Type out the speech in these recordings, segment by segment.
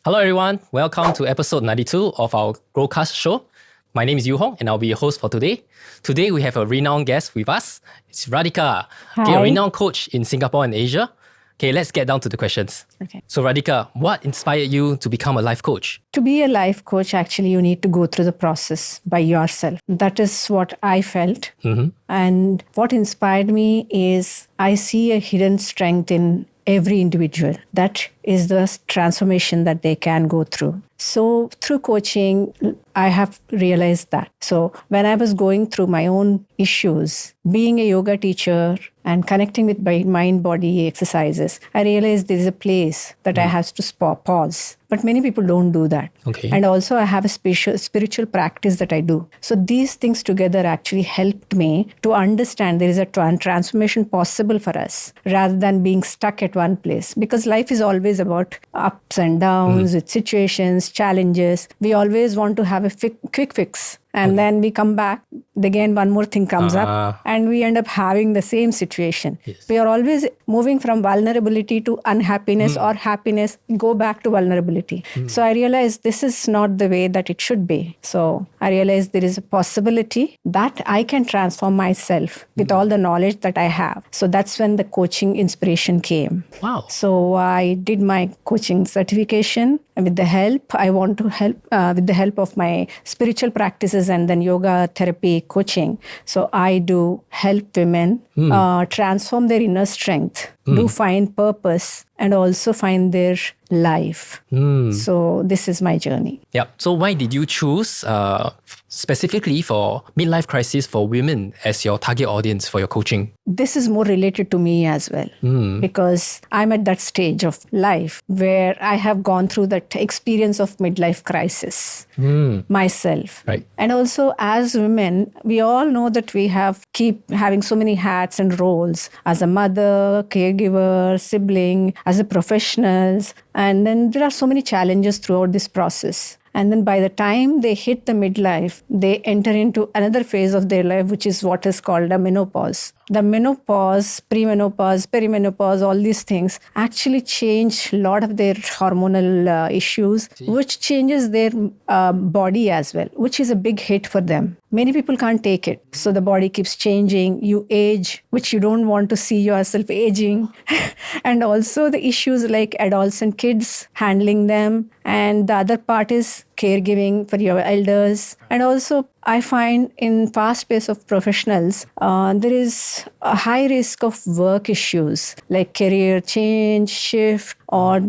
Hello everyone, welcome to episode 92 of our GrowCast show. My name is Yuhong and I'll be your host for today. Today we have a renowned guest with us. It's Radhika, a renowned coach in Singapore and Asia. Okay, let's get down to the questions. Okay. So Radhika, what inspired you to become a life coach? To be a life coach, actually, you need to go through the process by yourself. That is what I felt. And what inspired me is I see a hidden strength in every individual. That is the transformation that they can go through. So through coaching, I have realized that. So when I was going through my own issues, being a yoga teacher and connecting with my mind-body exercises, I realized there is a place that I have to pause. But many people don't do that. Okay. And also I have a spiritual practice that I do. So these things together actually helped me to understand there is a transformation possible for us rather than being stuck at one place. Because life is always about ups and downs with situations, challenges. We always want to have a quick fix. And then we come back, again one more thing comes up and we end up having the same situation. Yes. We are always moving from vulnerability to unhappiness or happiness, go back to vulnerability. So I realized this is not the way that it should be. So I realized there is a possibility that I can transform myself with all the knowledge that I have. So that's when the coaching inspiration came. Wow. So I did my coaching certification. And with the help, I want to help with the help of my spiritual practices and then yoga therapy coaching. So I do help women transform their inner strength, do find purpose, and also find their life. So this is my journey. Yeah. So why did you choose specifically for midlife crisis for women as your target audience for your coaching? This is more related to me as well because I'm at that stage of life where I have gone through that experience of midlife crisis myself. Right. And also as women, we all know that we keep having so many hats and roles as a mother, caregiver, sibling, as a professionals. And then there are so many challenges throughout this process. And then by the time they hit the midlife, they enter into another phase of their life, which is what is called a menopause. The menopause, premenopause, perimenopause, all these things actually change a lot of their hormonal issues, which changes their body as well, which is a big hit for them. Many people can't take it. So the body keeps changing. You age, which you don't want to see yourself aging. And also the issues like adolescent kids, handling them. And the other part is caregiving for your elders. And also, I find in fast pace of professionals, there is a high risk of work issues like career change, shift, or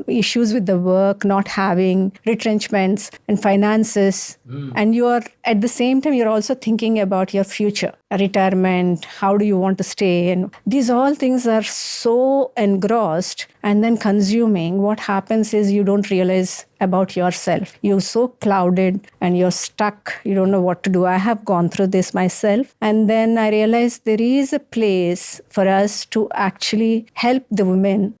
issues with the work, not having retrenchments and finances. And you are, at the same time, you're also thinking about your future, retirement, how do you want to stay? And these all things are so engrossed and then consuming. What happens is you don't realize about yourself. You're so clouded and you're stuck. You don't know what to do. I have gone through this myself. And then I realized there is a place for us to actually help the women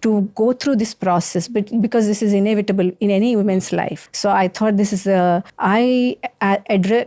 to go through this process, but because this is inevitable in any woman's life. So I thought this is I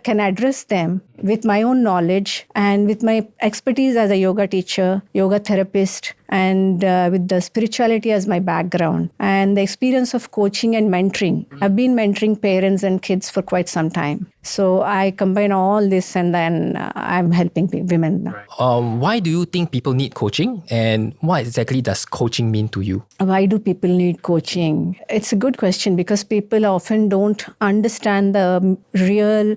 can address them with my own knowledge and with my expertise as a yoga teacher, yoga therapist, and with the spirituality as my background and the experience of coaching and mentoring. I've been mentoring parents and kids for quite some time. So I combine all this and then I'm helping women now. Why do you think people need coaching and what exactly does coaching mean to you? Why do people need coaching? It's a good question because people often don't understand the real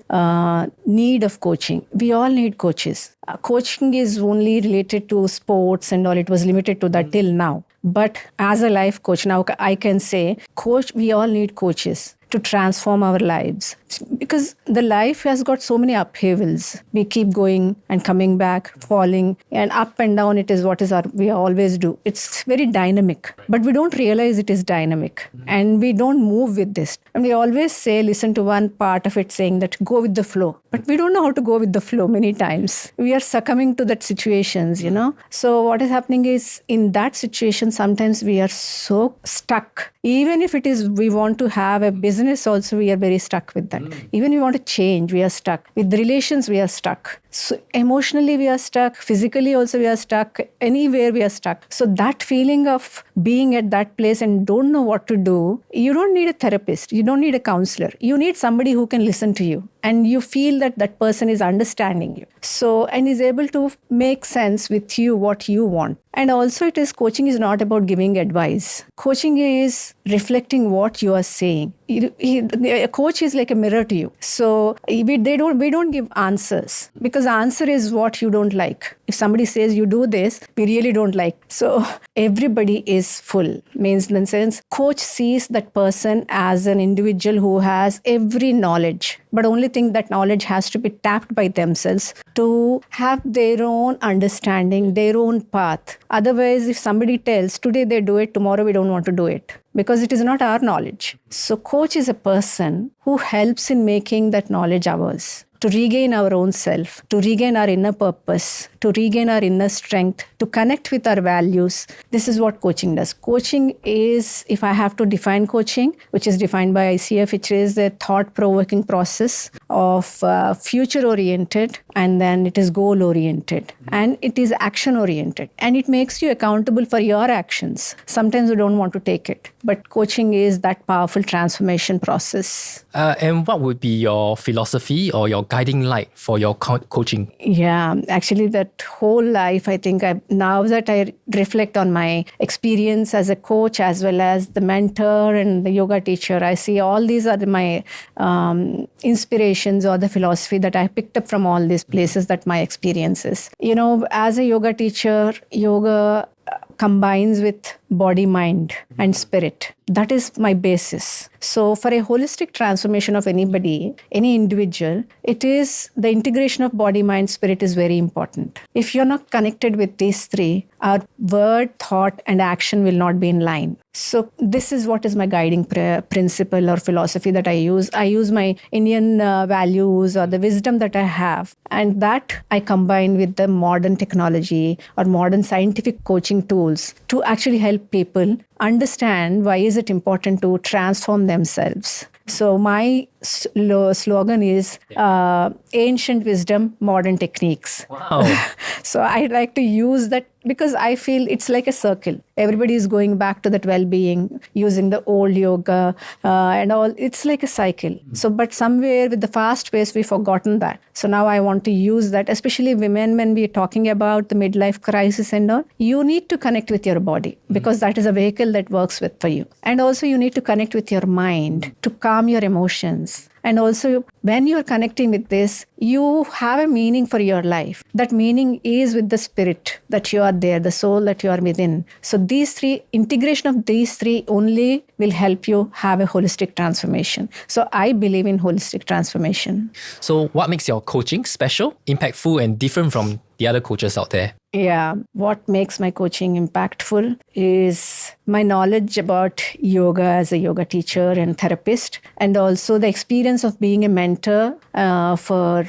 need of coaching. We all need coaches. Coaching is only related to sports and all. It was limited to that till now. But as a life coach, now I can say, coach, we all need coaches to transform our lives. Because the life has got so many upheavals. We keep going and coming back, falling, and up and down. It is what we always do. It's very dynamic, but we don't realize it is dynamic, and we don't move with this. And we always say, listen to one part of it saying that go with the flow, but we don't know how to go with the flow many times. We are succumbing to that situations, So what is happening is in that situation, sometimes we are so stuck. Even if it is, we want to have a business also, we are very stuck with that. Even we want to change, we are stuck. With relations, we are stuck. So emotionally we are stuck, physically also we are stuck, anywhere we are stuck. So that feeling of being at that place and don't know what to do, you don't need a therapist, you don't need a counselor. You need somebody who can listen to you and you feel that that person is understanding you. So, and is able to make sense with you what you want. And also coaching is not about giving advice. Coaching is reflecting what you are saying. A coach is like a mirror to you. So we don't give answers, because the answer is what you don't like. If somebody says you do this, we really don't like. So everybody is full. Means in the sense, coach sees that person as an individual who has every knowledge, but only thing that knowledge has to be tapped by themselves to have their own understanding, their own path. Otherwise, if somebody tells today they do it, tomorrow we don't want to do it, because it is not our knowledge. So coach is a person who helps in making that knowledge ours, to regain our own self, to regain our inner purpose, to regain our inner strength, to connect with our values. This is what coaching does. Coaching is, if I have to define coaching, which is defined by ICF, which is the thought-provoking process of future-oriented, and then it is goal-oriented, and it is action-oriented, and it makes you accountable for your actions. Sometimes you don't want to take it, but coaching is that powerful transformation process. And what would be your philosophy or your guiding light for your coaching? Yeah, actually that whole life, I think now that I reflect on my experience as a coach as well as the mentor and the yoga teacher, I see all these are my inspirations or the philosophy that I picked up from all these places, that my experiences. You know, as a yoga teacher, yoga combines with body, mind, and spirit. That is my basis. So for a holistic transformation of anybody, any individual, it is the integration of body, mind, spirit is very important. If you're not connected with these three, our word, thought, and action will not be in line. So this is what is my guiding principle or philosophy that I use. I use my Indian values or the wisdom that I have, and that I combine with the modern technology or modern scientific coaching tools to actually help people understand why is it important to transform themselves. So my slogan is ancient wisdom, modern techniques. Wow. So I like to use that because I feel it's like a circle. Everybody is going back to that well-being using the old yoga and all. It's like a cycle. So, but somewhere with the fast pace, we've forgotten that. So now I want to use that, especially women, when we're talking about the midlife crisis and all, you need to connect with your body because that is a vehicle that works for you. And also you need to connect with your mind to calm your emotions. And also, when you're connecting with this, you have a meaning for your life. That meaning is with the spirit that you are there, the soul that you are within. So these three, integration of these three only will help you have a holistic transformation. So I believe in holistic transformation. So what makes your coaching special, impactful, and different from the other coaches out there? Yeah, what makes my coaching impactful is my knowledge about yoga as a yoga teacher and therapist, and also the experience of being a mentor for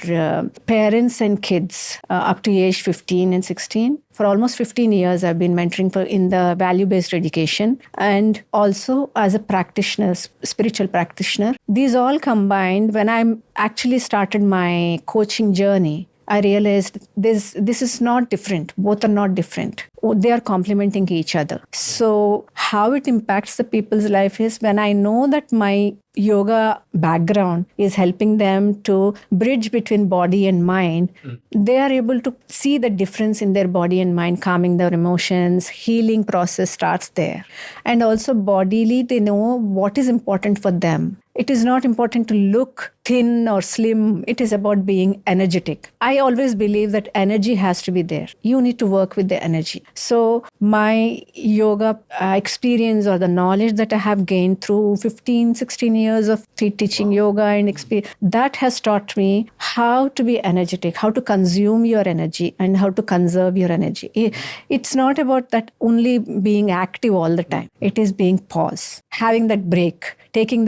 parents and kids up to age 15 and 16. For almost 15 years, I've been mentoring in the value-based education, and also as a practitioner, spiritual practitioner. These all combined, when I actually started my coaching journey, I realized this is not different. Both are not different. They are complementing each other. So how it impacts the people's life is when I know that my yoga background is helping them to bridge between body and mind, they are able to see the difference in their body and mind, calming their emotions, healing process starts there. And also bodily, they know what is important for them. It is not important to look thin or slim. It is about being energetic. I always believe that energy has to be there. You need to work with the energy. So my yoga experience or the knowledge that I have gained through 15, 16 years of teaching yoga and experience, that has taught me how to be energetic, how to consume your energy and how to conserve your energy. It's not about that only being active all the time. It is being pause, having that break, taking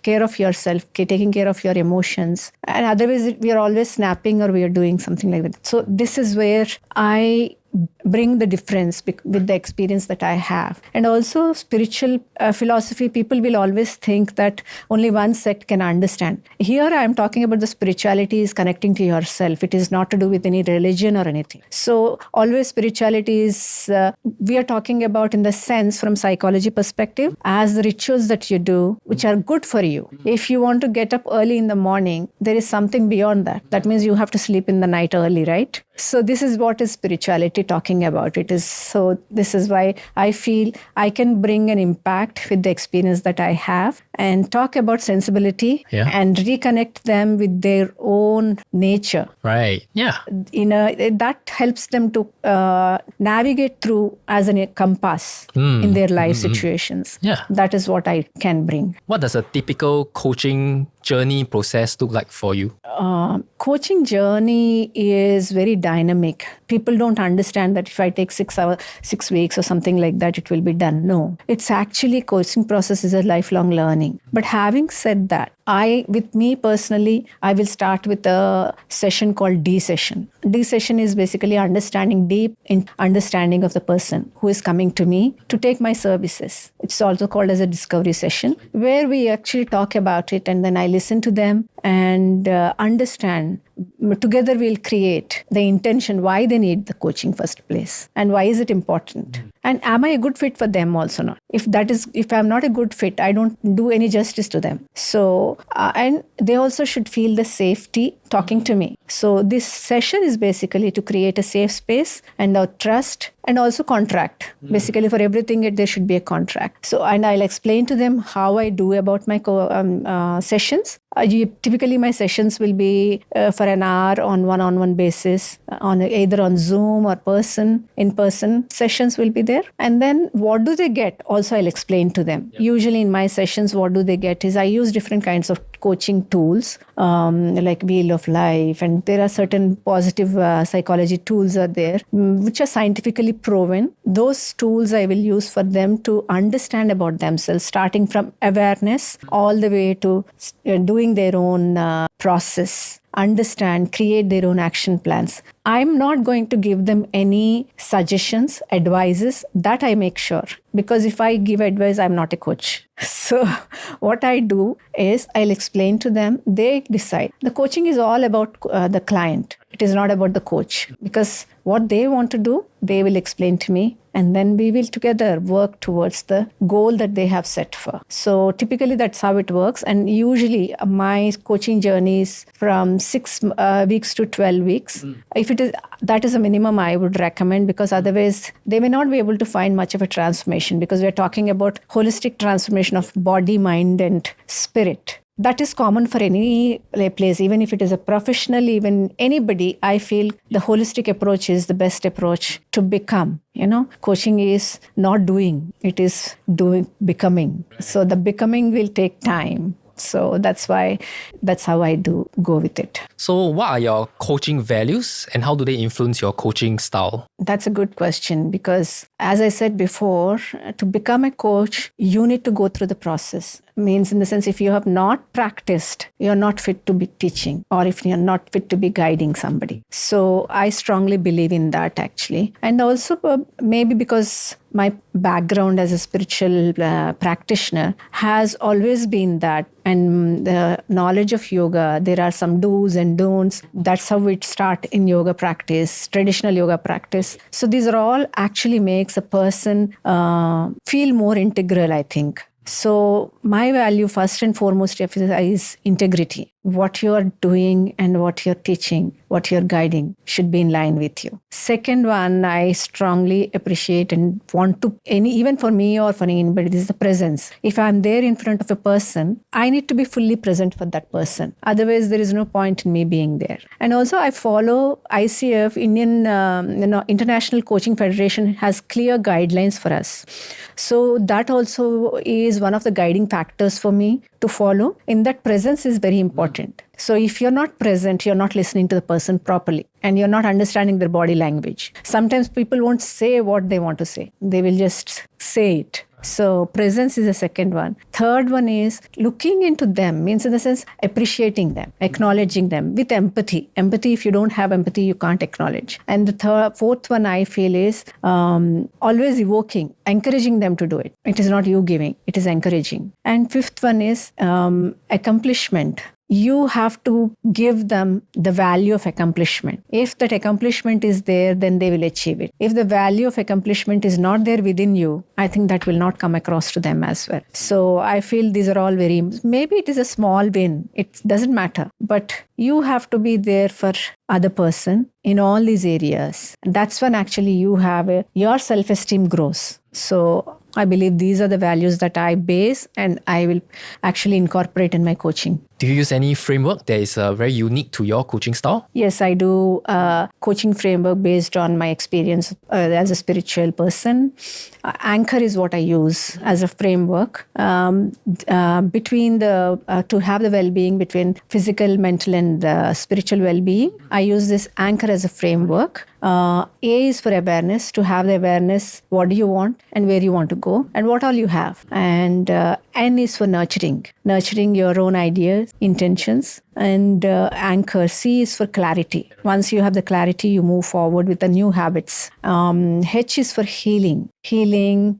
care of yourself, taking care of your emotions. And otherwise, we are always snapping or we are doing something like that. So this is where I bring the difference with the experience that I have. And also spiritual philosophy, people will always think that only one sect can understand. Here I am talking about the spirituality is connecting to yourself. It is not to do with any religion or anything. So always spirituality is, we are talking about in the sense from psychology perspective, as the rituals that you do, which are good for you. If you want to get up early in the morning, there is something beyond that. That means you have to sleep in the night early, right? So this is what is spirituality talking about. This is why I feel I can bring an impact with the experience that I have and talk about sensibility and reconnect them with their own nature. Right. Yeah. That helps them to navigate through as a compass in their life situations. Yeah. That is what I can bring. What does a typical coaching journey process look like for you? Coaching journey is very dynamic. People don't understand that if I take 6 weeks or something like that, it will be done. No, it's actually coaching process is a lifelong learning. But having said that, with me personally, I will start with a session called D session. D session is basically deep understanding of the person who is coming to me to take my services. It's also called as a discovery session, where we actually talk about it and then I listen to them and understand. Together we'll create the intention why they need the coaching first place and why is it important, and am I a good fit for them also not. If I'm not a good fit, I don't do any justice to them. So and they also should feel the safety talking to me. So this session is basically to create a safe space and a trust and also contract. Basically for everything there should be a contract. So and I'll explain to them how I do about my sessions. Typically my sessions will be for an hour on one-on-one basis, on either on Zoom or in-person sessions will be there. And then what do they get? Also I'll explain to them. Usually in my sessions, what do they get is I use different kinds of coaching tools like Wheel of Life, and there are certain positive psychology tools are there which are scientifically proven. Those tools I will use for them to understand about themselves, starting from awareness all the way to doing their own process, understand, create their own action plans. I'm not going to give them any suggestions, advices. That I make sure. Because if I give advice, I'm not a coach. So what I do is I'll explain to them, they decide. The coaching is all about the client. It is not about the coach. Because what they want to do, they will explain to me. And then we will together work towards the goal that they have set for. So typically that's how it works. And usually my coaching journey is from 6 weeks to 12 weeks. If that is a minimum I would recommend, because otherwise they may not be able to find much of a transformation, because we're talking about holistic transformation of body, mind, and spirit. That is common for any place, even if it is a professional, even anybody. I feel the holistic approach is the best approach to become. Coaching is not doing, it is becoming. So the becoming will take time. So that's how I do go with it. So what are your coaching values and how do they influence your coaching style? That's a good question, because as I said before, to become a coach, you need to go through the process. Means in the sense, if you have not practiced, you're not fit to be teaching, or if you're not fit to be guiding somebody. So I strongly believe in that actually. And also maybe because my background as a spiritual practitioner has always been that, and the knowledge of yoga, there are some do's and don'ts. That's how it start in yoga practice, traditional yoga practice. So these are all actually makes a person feel more integral, I think. So my value first and foremost is integrity. What you're doing and what you're teaching, what you're guiding should be in line with you. Second one, I strongly appreciate and want to, even for me or for anybody, this is the presence. If I'm there in front of a person, I need to be fully present for that person. Otherwise, there is no point in me being there. And also I follow ICF, International Coaching Federation has clear guidelines for us. So that also is one of the guiding factors for me to follow. In that, presence is very important. So if you're not present, you're not listening to the person properly and you're not understanding their body language. Sometimes people won't say what they want to say. They will just say it. So presence is the second one. Third one is looking into them, means in the sense appreciating them, acknowledging them with empathy. Empathy, if you don't have empathy, you can't acknowledge. And the fourth one I feel is always evoking, encouraging them to do it. It is not you giving, it is encouraging. And fifth one is accomplishment. You have to give them the value of accomplishment. If that accomplishment is there, then they will achieve it. If the value of accomplishment is not there within you, I think that will not come across to them as well. So I feel these are all maybe it is a small win. It doesn't matter. But you have to be there for other person in all these areas. That's when actually your self-esteem grows. So I believe these are the values that I base and I will actually incorporate in my coaching. Do you use any framework that is very unique to your coaching style? Yes, I do coaching framework based on my experience as a spiritual person. Anchor is what I use as a framework between to have the well-being between physical, mental, and spiritual well-being. I use this anchor as a framework. A is for awareness, to have the awareness, what do you want and where you want to go and what all you have. And N is for nurturing your own ideas, intentions. And anchor, C is for clarity. Once you have the clarity, you move forward with the new habits. H is for healing,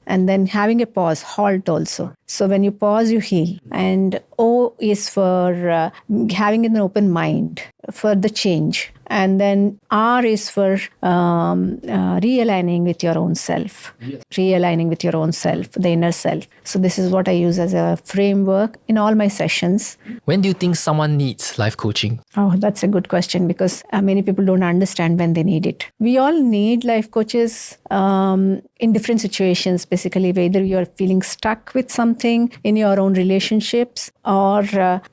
and then having a pause, halt also. So when you pause, you heal. And O is for having an open mind for the change. And then R is for realigning with your own self. Yes. Realigning with your own self, the inner self. So this is what I use as a framework in all my sessions. When do you think someone needs life coaching? Oh, that's a good question because many people don't understand when they need it. We all need life coaches in different situations, basically, whether you're feeling stuck with something in your own relationships or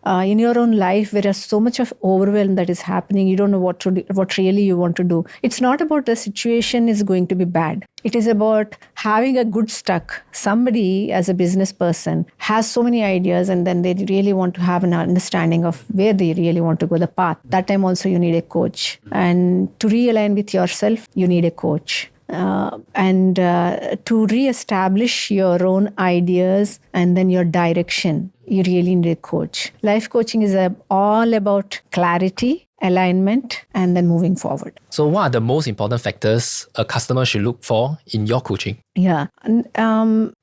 in your own life where there's so much of overwhelm that is happening. You don't know what really you want to do. It's not about the situation is going to be bad. It is about having a good stuck. Somebody as a business person has so many ideas and then they really want to have an understanding of where they really want to go, the path. That time also you need a coach. And to realign with yourself, you need a coach. And to reestablish your own ideas and then your direction, you really need a coach. Life coaching is all about clarity, alignment, and then moving forward. So what are the most important factors a customer should look for in your coaching? Yeah.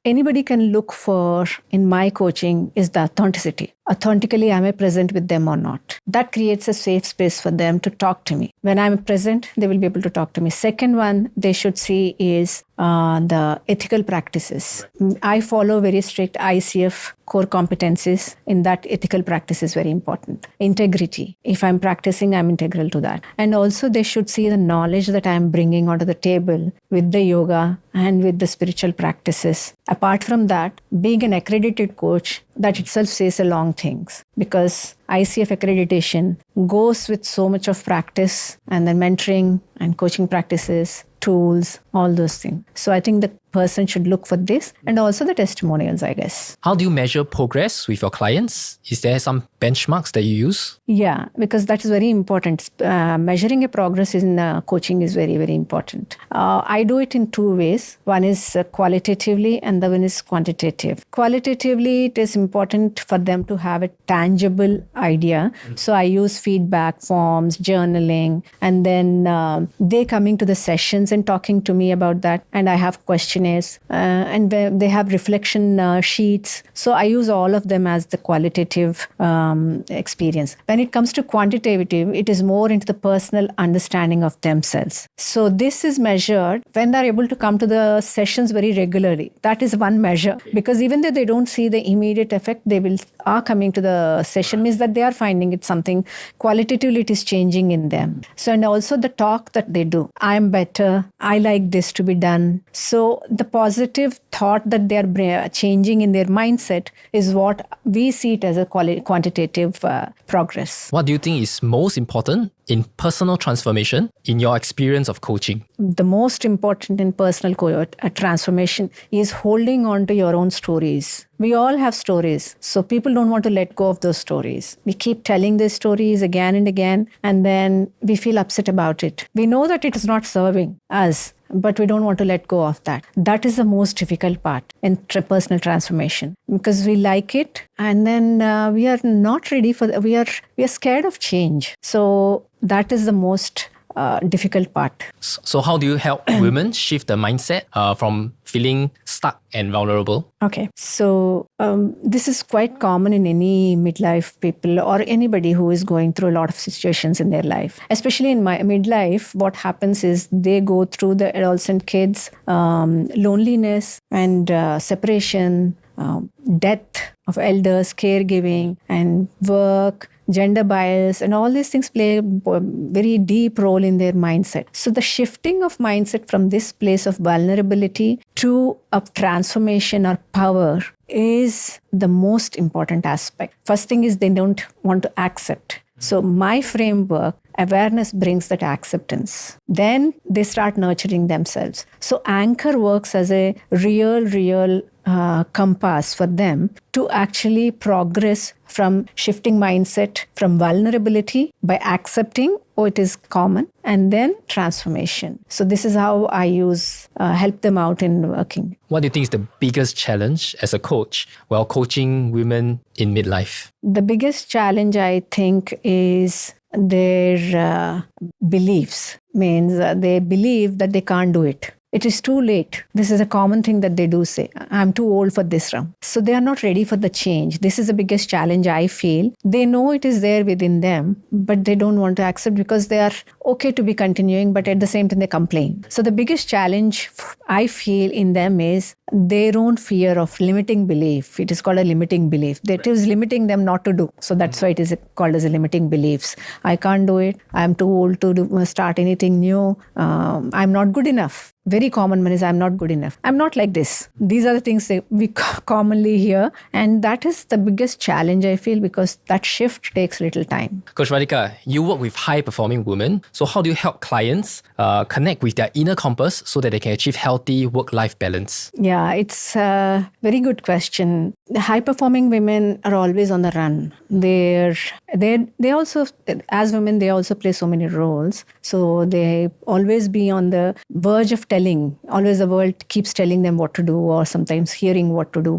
Anybody can look for in my coaching is the authenticity. Authentically, am I present with them or not? That creates a safe space for them to talk to me. When I'm present, they will be able to talk to me. Second one they should see is the ethical practices. I follow very strict ICF core competencies. In that, ethical practice is very important. Integrity. If I'm practicing, I'm integral to that. And also they should see the knowledge that I'm bringing onto the table with the yoga and with the spiritual practices. Apart from that, being an accredited coach, that itself says a long things because ICF accreditation goes with so much of practice and then mentoring and coaching practices, tools, all those things. So I think the person should look for this and also the testimonials, I guess. How do you measure progress with your clients? Is there some benchmarks that you use? Yeah, because that is very important. Measuring a progress in coaching is very, very important. I do it in two ways. One is qualitatively and the one is quantitative. Qualitatively, it is important for them to have a tangible idea. So I use feedback forms, journaling, and then they coming to the sessions and talking to me about that. And I have questionnaires and they have reflection sheets. So I use all of them as the qualitative experience. When it comes to quantitative, it is more into the personal understanding of themselves. So this is measured when they're able to come to the sessions very regularly. That is one measure because even though they don't see the immediate effect, they are coming to the session means that they are finding it something qualitatively it is changing in them. So and also the talk that they do. I am better. I like this to be done. So the positive thought that they are changing in their mindset is what we see it as a quantitative progress. What do you think is most important in personal transformation in your experience of coaching? The most important in personal transformation is holding on to your own stories. We all have stories. So people don't want to let go of those stories. We keep telling these stories again and again, and then we feel upset about it. We know that it is not serving us. but we don't want to let go of that. That is the most difficult part in personal transformation, because we like it, and then we are not ready for we are scared of change. So that is the most difficult part. So how do you help women shift the mindset from feeling stuck and vulnerable? Okay. So this is quite common in any midlife people or anybody who is going through a lot of situations in their life. Especially in my midlife, what happens is they go through the adolescent kids, loneliness and separation, death of elders, caregiving and work, gender bias, and all these things play a very deep role in their mindset. So the shifting of mindset from this place of vulnerability to a transformation or power is the most important aspect. First thing is they don't want to accept. So my framework, awareness brings that acceptance. Then they start nurturing themselves. So anchor works as a real compass for them to actually progress from shifting mindset from vulnerability by accepting, oh, it is common, and then transformation. So this is how I help them out in working. What do you think is the biggest challenge as a coach while coaching women in midlife? The biggest challenge, I think, is their beliefs. Means they believe that they can't do it. It is too late. This is a common thing that they do say. I'm too old for this round. So they are not ready for the change. This is the biggest challenge I feel. They know it is there within them, but they don't want to accept because they are okay to be continuing, but at the same time they complain. So the biggest challenge I feel in them is their own fear of limiting belief. It is called a limiting belief. That is limiting them not to do. So that's why it is called as a limiting beliefs. I can't do it. I'm too old to start anything new. I'm not good enough. Very common one is I'm not good enough. I'm not like this. These are the things that we commonly hear. And that is the biggest challenge I feel, because that shift takes little time. Coach Radhika, you work with high-performing women. So how do you help clients connect with their inner compass so that they can achieve healthy work-life balance? Yeah, it's a very good question. The high-performing women are always on the run. They also, as women, they also play so many roles. So they always be on the verge of telling. Always the world keeps telling them what to do, or sometimes hearing what to do.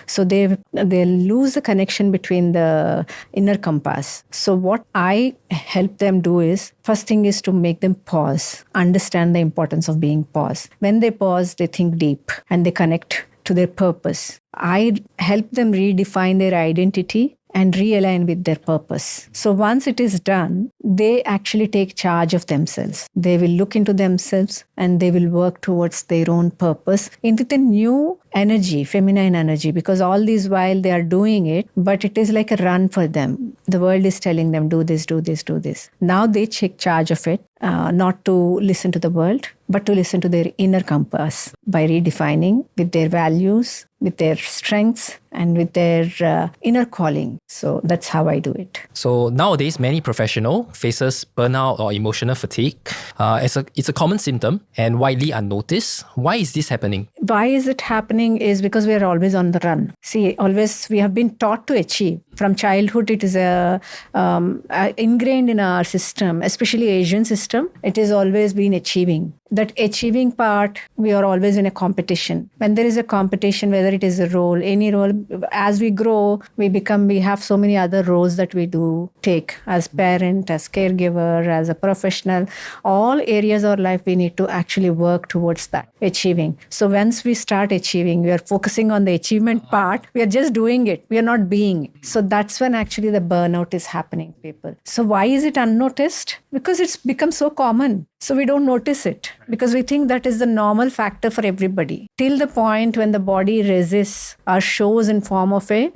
So they lose the connection between the inner compass. So what I help them do is, first thing is to make them pause, understand the importance of being pause. When they pause, they think deep and they connect to their purpose. I help them redefine their identity and realign with their purpose. So once it is done, they actually take charge of themselves. They will look into themselves and they will work towards their own purpose with a new energy, feminine energy, because all this while they are doing it, but it is like a run for them. The world is telling them, do this, do this, do this. Now they take charge of it, not to listen to the world, but to listen to their inner compass by redefining with their values, with their strengths, and with their inner calling. So that's how I do it. So nowadays, many professionals faces burnout or emotional fatigue. It's a common symptom and widely unnoticed. Why is this happening? Why is it happening is because we are always on the run. See, always we have been taught to achieve. From childhood, it is ingrained in our system, especially Asian system. It has always been achieving. That achieving part, we are always in a competition. When there is a competition, whether it is a role, any role, as we grow, we have so many other roles that we do take as parent, as caregiver, as a professional. All areas of life, we need to actually work towards that, achieving. So once we start achieving, we are focusing on the achievement part. We are just doing it. We are not being. So that's when actually the burnout is happening, people. So why is it unnoticed? Because it's become so common. So we don't notice it because we think that is the normal factor for everybody. Till the point when the body resists or shows in form of a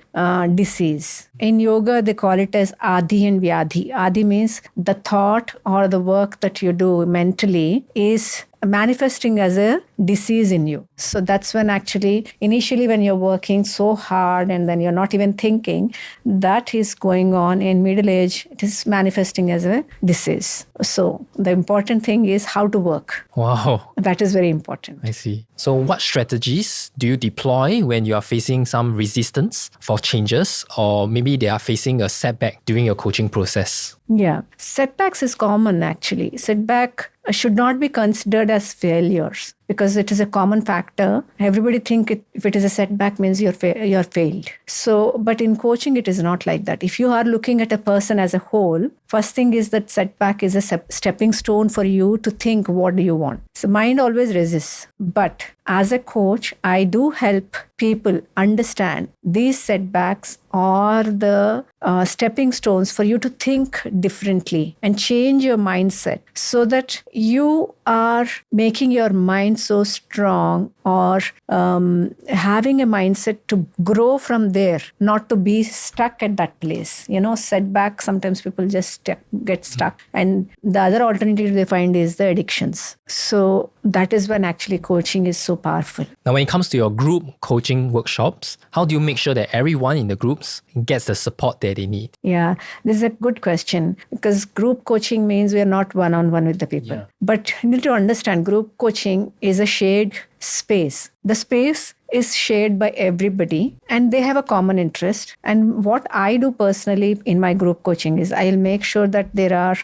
disease. In yoga, they call it as Adi and Vyadhi. Adi means the thought or the work that you do mentally is manifesting as a disease in you. So that's when actually, initially when you're working so hard and then you're not even thinking, that is going on in middle age, it is manifesting as a disease. So the important thing is how to work. Wow. That is very important. I see. So what strategies do you deploy when you are facing some resistance for changes, or maybe they are facing a setback during your coaching process? Yeah. Setbacks is common actually. Setback should not be considered as failures, because it is a common factor. Everybody think if it is a setback means you're failed. So, but in coaching, it is not like that. If you are looking at a person as a whole, first thing is that setback is a stepping stone for you to think, what do you want? So mind always resists. But as a coach, I do help people understand these setbacks are the stepping stones for you to think differently and change your mindset, so that you are making your mind so strong, or having a mindset to grow from there, not to be stuck at that place. Setback, sometimes people just get stuck. And the other alternative they find is the addictions. So that is when actually coaching is so powerful. Now, when it comes to your group coaching workshops, how do you make sure that everyone in the groups gets the support that they need? Yeah, this is a good question, because group coaching means we are not one-on-one with the people. Yeah. But you need to understand, group coaching is a shared space. The space is shared by everybody and they have a common interest. And what I do personally in my group coaching is I'll make sure that there are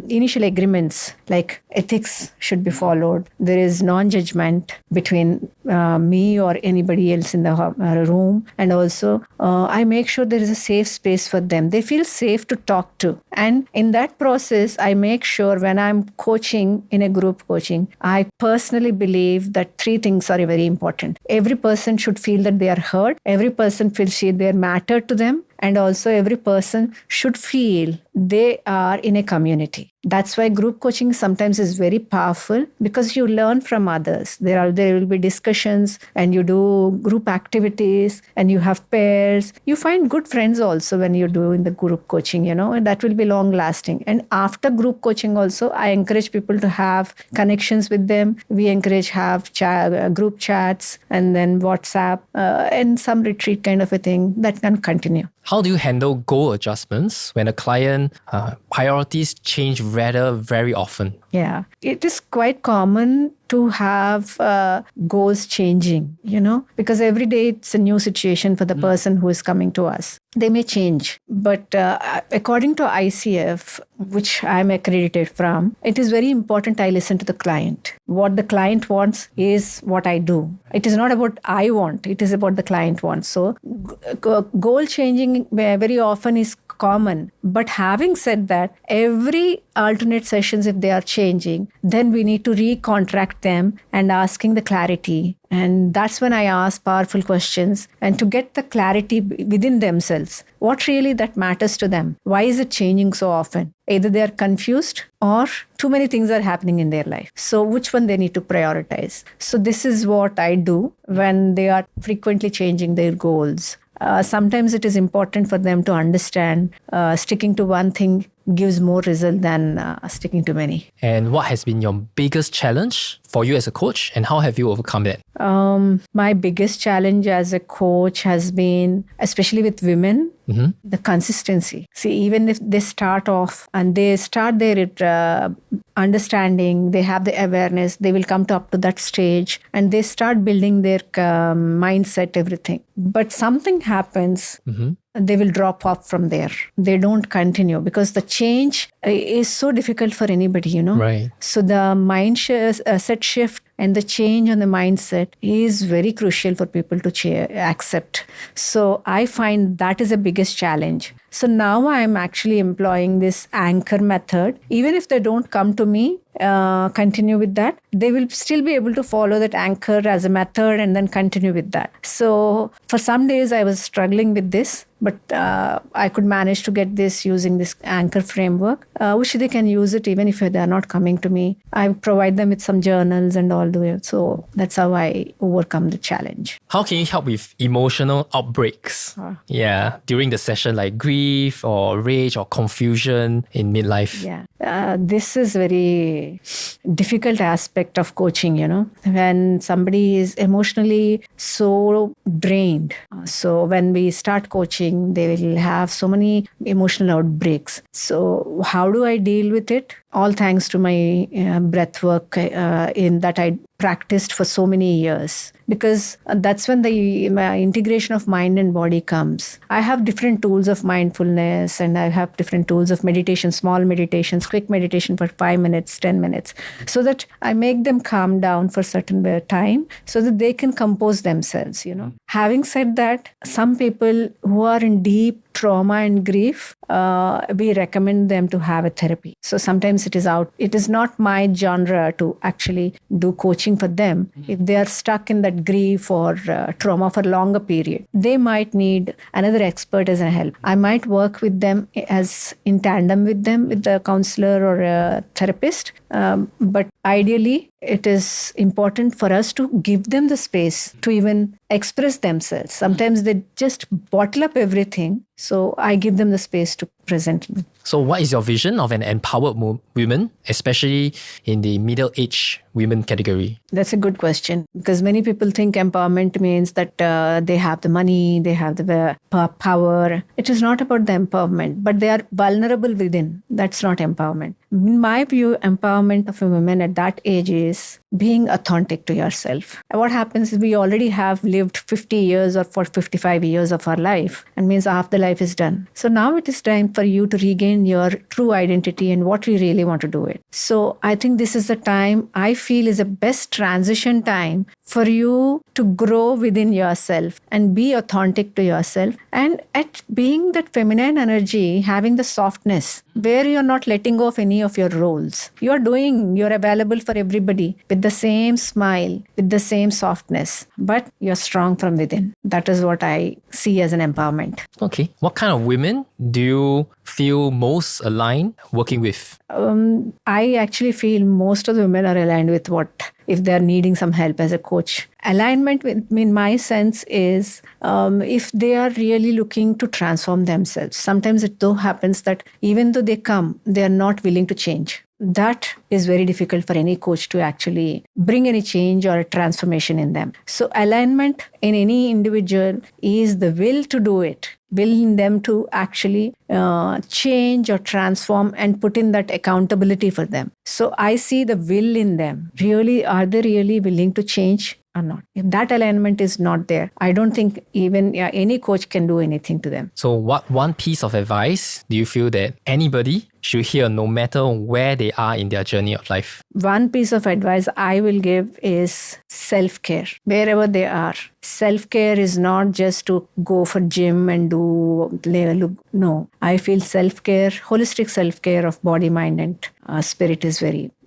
initial agreements, like ethics should be followed. There is non-judgment between me or anybody else in the room. And also I make sure there is a safe space for them. They feel safe to talk to. And in that process, I make sure when I'm coaching in a group coaching, I personally believe that three things are very important. Every person should feel that they are heard. Every person feels they matter to them. And also every person should feel they are in a community. That's why group coaching sometimes is very powerful, because you learn from others. There will be discussions and you do group activities and you have pairs. You find good friends also when you do in the group coaching, and that will be long lasting. And after group coaching also, I encourage people to have connections with them. We encourage have group chats and then WhatsApp and some retreat kind of a thing that can continue. How do you handle goal adjustments when a client priorities change very often? Yeah, it is quite common to have goals changing, because every day it's a new situation for the person who is coming to us. They may change. But according to ICF, which I'm accredited from, it is very important I listen to the client. What the client wants is what I do. It is not about I want, it is about the client wants. So goal changing very often is common. But having said that, every alternate sessions, if they are changing, then we need to recontract them and asking the clarity. And that's when I ask powerful questions and to get the clarity within themselves. What really that matters to them? Why is it changing so often? Either they are confused or too many things are happening in their life. So which one they need to prioritize? So this is what I do when they are frequently changing their goals. Sometimes it is important for them to understand sticking to one thing gives more result than sticking to many. And what has been your biggest challenge for you as a coach, and how have you overcome it? My biggest challenge as a coach has been, especially with women, the consistency. See, even if they start off and they start their understanding, they have the awareness, they will come up to that stage and they start building their mindset, everything. But something happens, they will drop off from there. They don't continue because the change is so difficult for anybody, Right. So the set shift and the change on the mindset is very crucial for people to accept. So I find that is the biggest challenge. So now I'm actually employing this anchor method. Even if they don't come to me, continue with that, they will still be able to follow that anchor as a method and then continue with that. So for some days I was struggling with this, but I could manage to get this using this anchor framework, which they can use it even if they are not coming to me. I provide them with some journals and all the way. So that's how I overcome the challenge. How can you help with emotional outbreaks? During the session, like grief or rage or confusion in midlife? This is very difficult aspect of coaching, when somebody is emotionally so drained. So when we start coaching, they will have so many emotional outbreaks. So how do I deal with it? All thanks to my breathwork in that I practiced for so many years, because that's when the integration of mind and body comes. I have different tools of mindfulness, and I have different tools of meditation, small meditations, quick meditation for 5 minutes, 10 minutes, so that I make them calm down for a certain time so that they can compose themselves, Having said that, some people who are in deep trauma and grief, we recommend them to have a therapy. So sometimes it is not my genre to actually do coaching for them. If they are stuck in that grief or trauma for a longer period, they might need another expert as a help. I might work with them as in tandem with them, with the counselor or a therapist. But ideally, it is important for us to give them the space to even express themselves. Sometimes they just bottle up everything. So I give them the space to present. So what is your vision of an empowered woman, especially in the middle-aged women category? That's a good question, because many people think empowerment means that they have the money, they have the power. It is not about the empowerment, but they are vulnerable within. That's not empowerment. In my view, empowerment of a woman at that age is being authentic to yourself. What happens is we already have lived 50 years or for 55 years of our life, and means half the life is done. So now it is time for you to regain your true identity and what you really want to do it. So I think this is the time I feel is the best transition time for you to grow within yourself and be authentic to yourself. And at being that feminine energy, having the softness, where you're not letting go of any of your roles. You're available for everybody with the same smile, with the same softness, but you're strong from within. That is what I see as an empowerment. Okay. What kind of women do you feel most aligned working with? I actually feel most of the women are aligned with if they're needing some help as a coach. Alignment, in my sense, is if they are really looking to transform themselves. Sometimes it though happens that even though they come, they are not willing to change. That is very difficult for any coach to actually bring any change or a transformation in them. So alignment in any individual is the will to do it, will in them to actually change or transform and put in that accountability for them. So I see the will in them. Really, are they really willing to change or not? If that alignment is not there, I don't think even any coach can do anything to them. So what one piece of advice do you feel that anybody should hear no matter where they are in their journey of life? One piece of advice I will give is self-care. Wherever they are, self-care is not just to go for gym and no. I feel self-care, holistic self-care of body, mind and spirit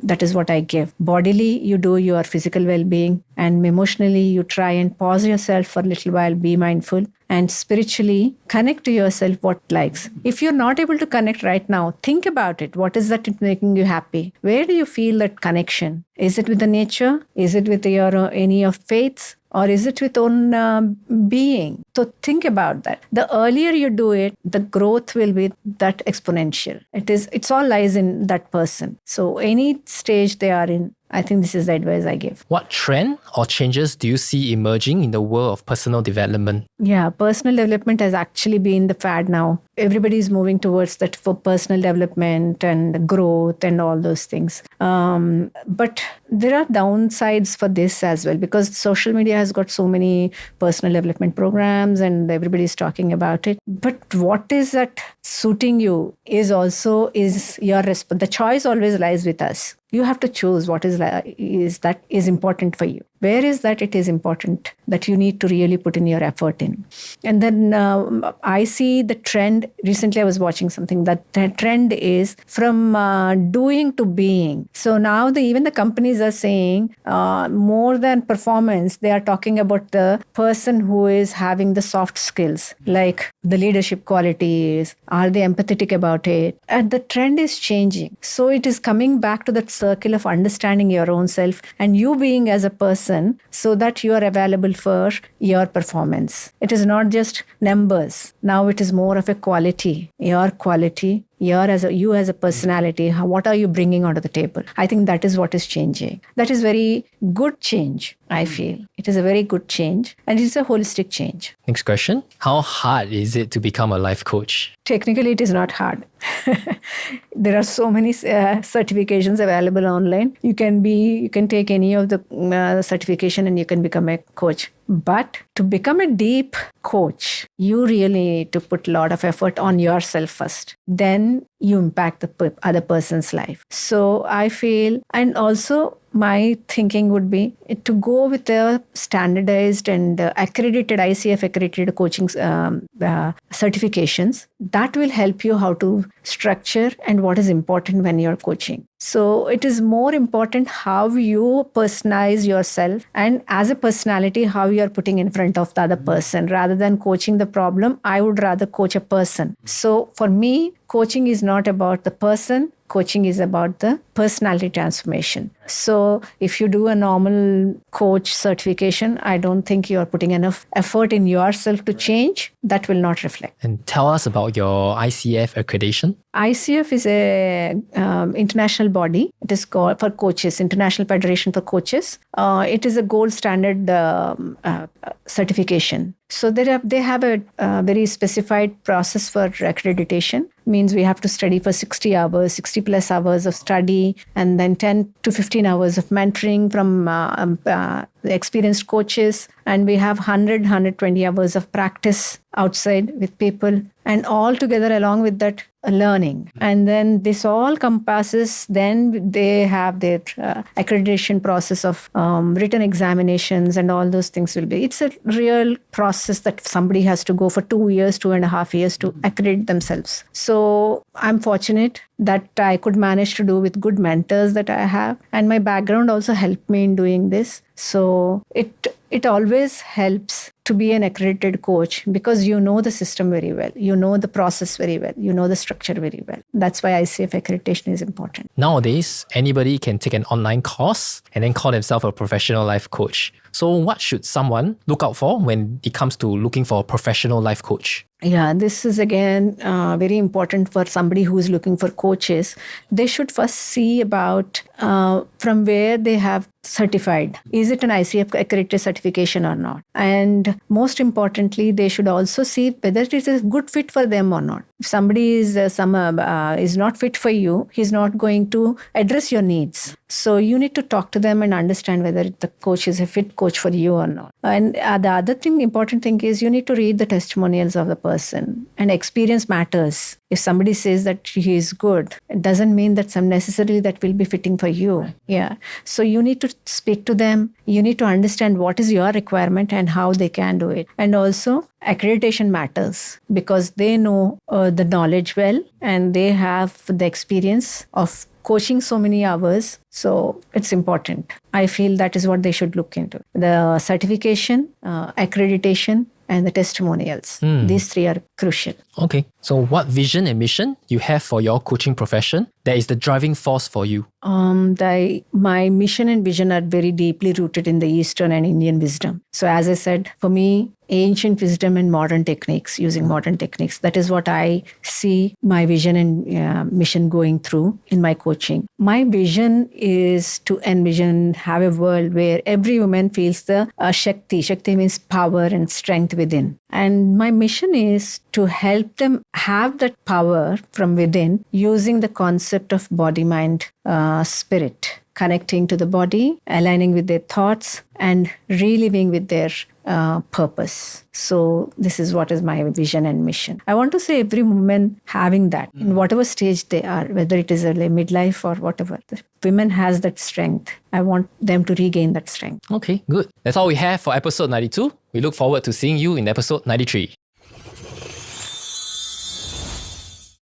that is what I give. Bodily, you do your physical well-being, and emotionally, you try and pause yourself for a little while, be mindful, and spiritually connect to yourself what likes. If you're not able to connect right now, think about it. What is that making you happy? Where do you feel that connection? Is it with the nature? Is it with your any of faiths? Or is it with own being? So think about that. The earlier you do it, the growth will be that exponential. It's all lies in that person. So any stage they are in, I think this is the advice I give. What trend or changes do you see emerging in the world of personal development? Yeah, personal development has actually been the fad now. Everybody is moving towards that for personal development and growth and all those things. But there are downsides for this as well, because social media has got so many personal development programs and everybody is talking about it. But what is that suiting you is your the choice always lies with us. You have to choose what is important for you. Where is that it is important that you need to really put in your effort in? And then I see the trend. Recently, I was watching something that the trend is from doing to being. So now even the companies are saying more than performance, they are talking about the person who is having the soft skills, like the leadership qualities. Are they empathetic about it? And the trend is changing. So it is coming back to that circle of understanding your own self and you being as a person, so that you are available for your performance. It is not just numbers. Now it is more of a quality, your quality you as a personality, what are you bringing onto the table? I think that is what is changing. That is very good change, I feel. It is a very good change, and it's a holistic change. Next question. How hard is it to become a life coach? Technically, it is not hard. There are so many certifications available online. You can take any of the certification and you can become a coach. But to become a deep coach, you really need to put a lot of effort on yourself first. Then you impact the other person's life. So I feel, and also my thinking would be to go with a standardized and accredited, ICF accredited coaching certifications. That will help you how to structure and what is important when you're coaching. So it is more important how you personalize yourself, and as a personality, how you are putting in front of the other person. Rather than coaching the problem, I would rather coach a person. So for me, coaching is not about the person. Coaching is about the personality transformation. So if you do a normal coach certification, I don't think you are putting enough effort in yourself to change. That will not reflect. And tell us about your ICF accreditation. ICF is a international body. It is called for coaches, International Federation for Coaches. It is a gold standard certification. So they have a very specified process for accreditation. Means we have to study for 60 hours, 60 plus hours of study, and then 10 to 15 hours of mentoring from experienced coaches. And we have 120 hours of practice outside with people, and all together along with that learning. And then this all compasses, then they have their accreditation process of written examinations, and all those things will be. It's a real process that somebody has to go for 2 years, 2.5 years to accredit themselves. So I'm fortunate that I could manage to do with good mentors that I have. And my background also helped me in doing this. So it always helps to be an accredited coach, because you know the system very well. You know the process very well. You know the structure very well. That's why ICF accreditation is important. Nowadays, anybody can take an online course and then call themselves a professional life coach. So what should someone look out for when it comes to looking for a professional life coach? Yeah, this is again very important for somebody who is looking for coaches. They should first see about from where they have certified. Is it an ICF accredited certification or not? And most importantly, they should also see whether it is a good fit for them or not. If somebody is not fit for you, he's not going to address your needs. So you need to talk to them and understand whether the coach is a fit coach for you or not. And the other important thing is you need to read the testimonials of the person. And experience matters. If somebody says that he is good, it doesn't mean that necessarily that will be fitting for you. Yeah. So you need to speak to them. You need to understand what is your requirement and how they can do it. And also, accreditation matters because they know the knowledge well, and they have the experience of coaching so many hours. So it's important. I feel that is what they should look into. The certification, accreditation, and the testimonials. These three are crucial. Okay. So what vision and mission you have for your coaching profession that is the driving force for you? My mission and vision are very deeply rooted in the Eastern and Indian wisdom. So as I said, for me, ancient wisdom and modern techniques, using modern techniques, that is what I see my vision and mission going through in my coaching. My vision is to have a world where every woman feels the Shakti. Shakti means power and strength within. And my mission is to help them have that power from within using the concept of body, mind, spirit, connecting to the body, aligning with their thoughts, and reliving with their purpose. So this is what is my vision and mission. I want to say every woman having that in whatever stage they are, whether it is a midlife or whatever, the women has that strength. I want them to regain that strength. Okay, good. That's all we have for episode 92. We look forward to seeing you in episode 93.